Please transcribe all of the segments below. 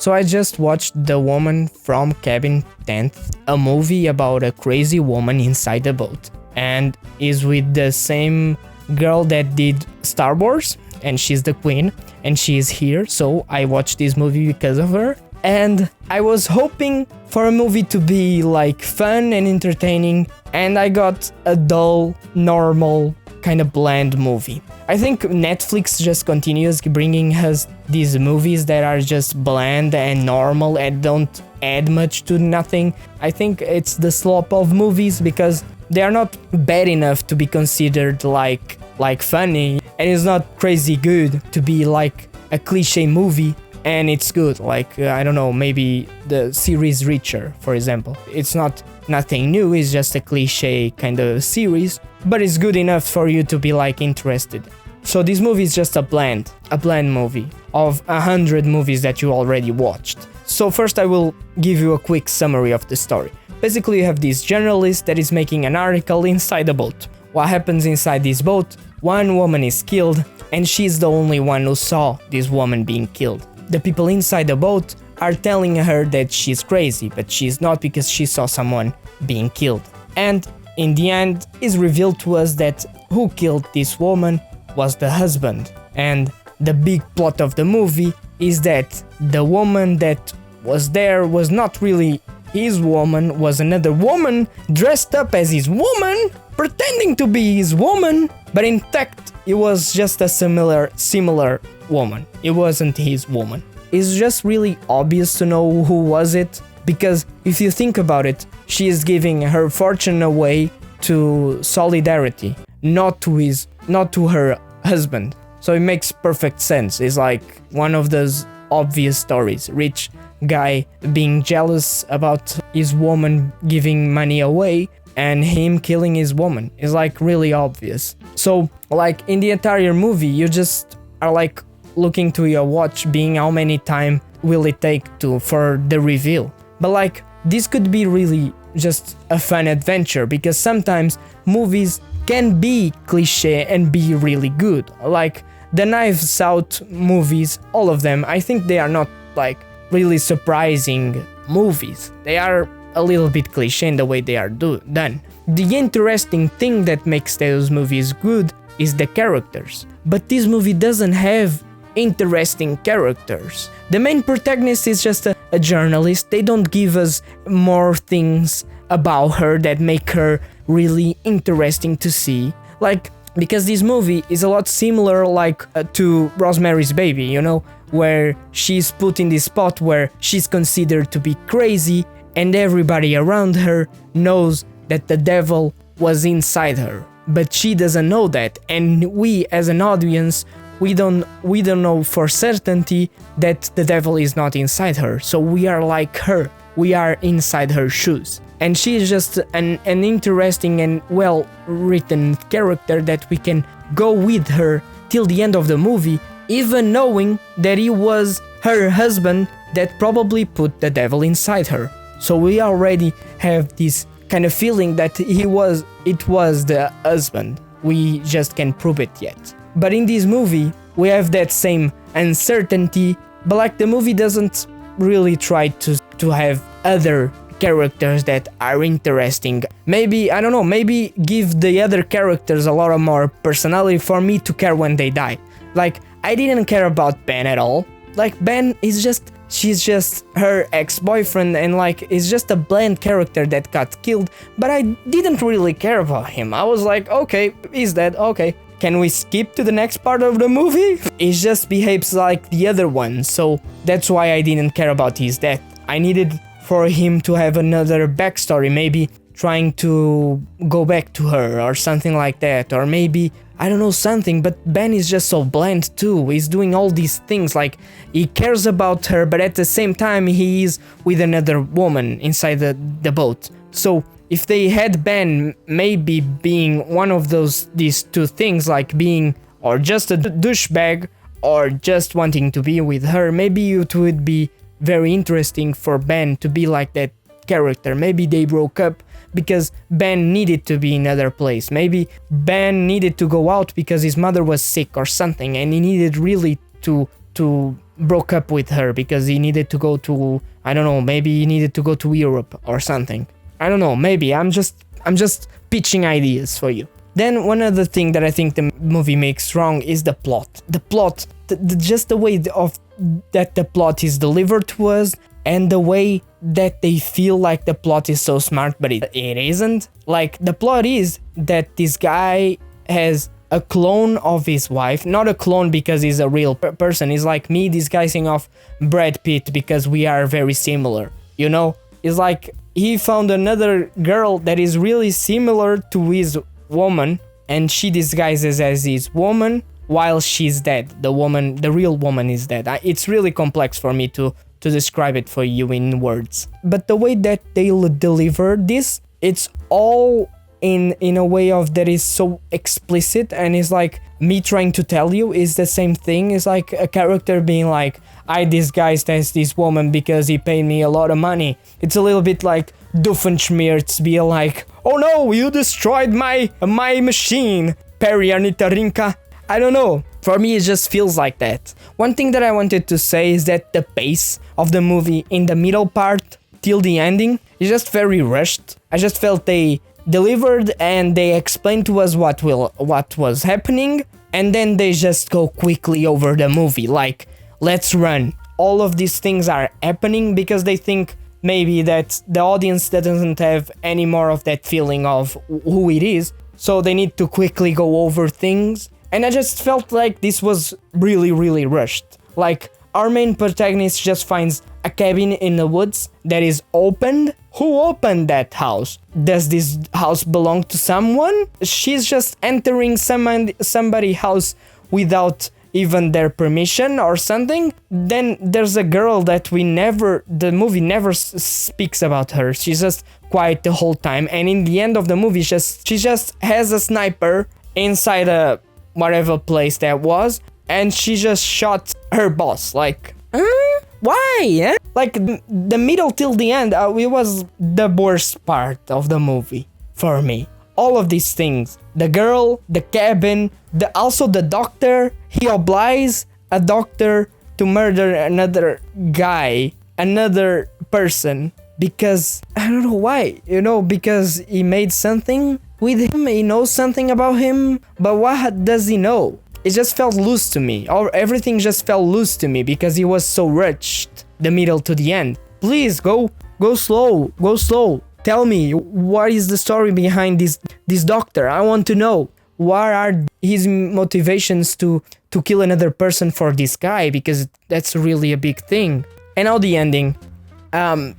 So I just watched The Woman from Cabin 10th, a movie about a crazy woman inside a boat, and is with the same girl that did Star Wars, and she's the queen, and she is here, so I watched this movie because of her. And I was hoping for a movie to be like fun and entertaining, and I got a dull, normal, kind of bland movie. I think Netflix just continues bringing us these movies that are just bland and normal and don't add much to nothing. I think it's the slope of movies because they are not bad enough to be considered like funny, and it's not crazy good to be like a cliche movie and it's good. Like I don't know, maybe the series Reacher, for example. It's not nothing new, it's just a cliche kind of series, but it's good enough for you to be like interested. So this movie is just a bland movie of 100 movies that you already watched. So first I will give you a quick summary of the story. Basically you have this journalist that is making an article inside a boat. What happens inside this boat? One woman is killed, and she's the only one who saw this woman being killed. The people inside the boat are telling her that she's crazy, but she's not, because she saw someone being killed. And in the end, it's revealed to us that who killed this woman was the husband. And the big plot of the movie is that the woman that was there was not really his woman, was another woman dressed up as his woman, pretending to be his woman, but in fact it was just a similar woman. It wasn't his woman. It's just really obvious to know who was it, because if you think about it, she is giving her fortune away to Solidarity, not to her husband. So it makes perfect sense. It's like one of those obvious stories. Rich guy being jealous about his woman giving money away and him killing his woman is like really obvious. So like in the entire movie you just are like looking to your watch, being how many time will it take for the reveal. But like this could be really just a fun adventure, because sometimes movies can be cliche and be really good. Like the Knives Out movies, all of them, I think they are not like really surprising movies. They are a little bit cliche in the way they are done. The interesting thing that makes those movies good is the characters. But this movie doesn't have interesting characters. The main protagonist is just a journalist. They don't give us more things about her that make her really interesting to see. Like, because this movie is a lot similar like to Rosemary's Baby, you know, where she's put in this spot where she's considered to be crazy, and everybody around her knows that the devil was inside her, but she doesn't know that. And we as an audience, we don't know for certainty that the devil is not inside her. So we are like her, we are inside her shoes. And she is just an interesting and well written character that we can go with her till the end of the movie, even knowing that it was her husband that probably put the devil inside her. So we already have this kind of feeling that it was the husband. We just can't prove it yet. But in this movie, we have that same uncertainty, but like the movie doesn't really try to have other characters that are interesting. Maybe, I don't know, maybe give the other characters a lot of more personality for me to care when they die. Like, I didn't care about Ben at all. Like, Ben is just, she's just her ex-boyfriend, and like, it's just a bland character that got killed, but I didn't really care about him. I was like, okay, he's dead, okay. Can we skip to the next part of the movie? He just behaves like the other one, so that's why I didn't care about his death. I needed for him to have another backstory, maybe trying to go back to her or something like that, or maybe, I don't know, something. But Ben is just so bland too. He's doing all these things, like he cares about her, but at the same time he is with another woman inside the boat. So if they had Ben maybe being one of these two things, like being or just a douchebag or just wanting to be with her, maybe it would be very interesting for Ben to be like that character. Maybe they broke up because Ben needed to be in another place. Maybe Ben needed to go out because his mother was sick or something, and he needed really to broke up with her because he needed to go to, I don't know, maybe he needed to go to Europe or something. I don't know, maybe I'm just pitching ideas for you. Then one other thing that I think the movie makes wrong is the plot. The plot, just the way that the plot is delivered to us, and the way that they feel like the plot is so smart, but it isn't. Like, the plot is that this guy has a clone of his wife, not a clone because he's a real person. He's like me disguising off Brad Pitt because we are very similar, you know? It's like he found another girl that is really similar to his woman, and she disguises as his woman while she's dead. The real woman is dead. It's really complex for me to describe it for you in words. But the way that they deliver this, it's all in a way of that is so explicit, and it's like me trying to tell you is the same thing. It's like a character being like, I disguised as this woman because he paid me a lot of money. It's a little bit like Doofenshmirtz be like, oh no, you destroyed my machine, Perry Arnitarinka. I don't know. For me, it just feels like that. One thing that I wanted to say is that the pace of the movie in the middle part till the ending is just very rushed. I just felt they delivered and they explained to us what was happening, and then they just go quickly over the movie, like, let's run. All of these things are happening because they think maybe that the audience doesn't have any more of that feeling of who it is, so they need to quickly go over things. And I just felt like this was really, really rushed. Like, our main protagonist just finds a cabin in the woods that is opened. Who opened that house? Does this house belong to someone? She's just entering somebody's house without even their permission or something. Then there's a girl that the movie never speaks about her. She's just quiet the whole time, and in the end of the movie she just has a sniper inside a whatever place that was, and she just shot her boss. Like, why? Yeah? Like, the middle till the end, it was the worst part of the movie for me. All of these things, the girl, the cabin, also the doctor. He obliges a doctor to murder another guy, another person, because I don't know why, because he made something with him, he knows something about him, but what does he know? It just felt loose to me, or everything just felt loose to me because he was so rushed, the middle to the end. Please go slow. Tell me, what is the story behind this doctor? I want to know. What are his motivations to kill another person for this guy? Because that's really a big thing. And now the ending. And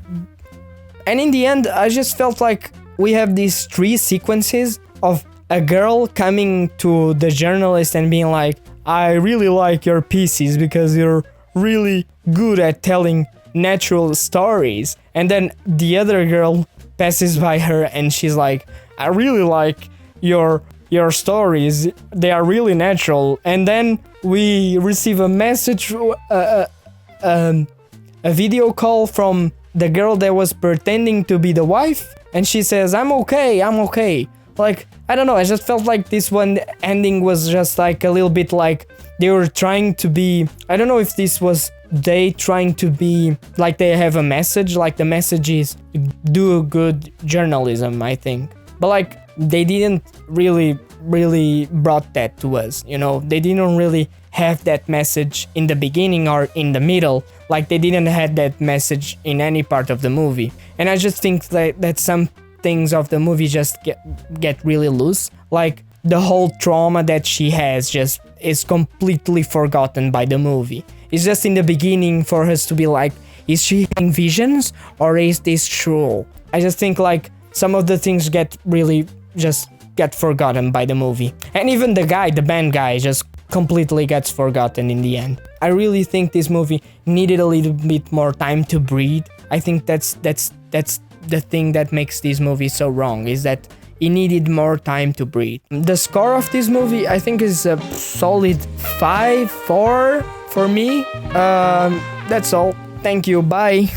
in the end, I just felt like we have these 3 sequences of a girl coming to the journalist and being like, I really like your pieces because you're really good at telling natural stories. And then the other girl passes by her and she's like, I really like your stories, they are really natural. And then we receive a message, a video call from the girl that was pretending to be the wife, and she says, I'm okay. Like, I don't know, I just felt like this one ending was just like a little bit like they were trying to be, I don't know if this was they trying to be like they have a message, like the message is do good journalism, I think. But like, they didn't really brought that to us, they didn't really have that message in the beginning or in the middle. Like, they didn't have that message in any part of the movie. And I just think that some things of the movie just get really loose. Like, the whole trauma that she has just is completely forgotten by the movie. It's just in the beginning for us to be like, is she having visions or is this true? I just think like some of the things get forgotten by the movie. And even the band guy just completely gets forgotten in the end. I really think this movie needed a little bit more time to breathe. I think that's the thing that makes this movie so wrong, is that it needed more time to breathe. The score of this movie, I think, is a solid 5-4 for me. That's all. Thank you. Bye.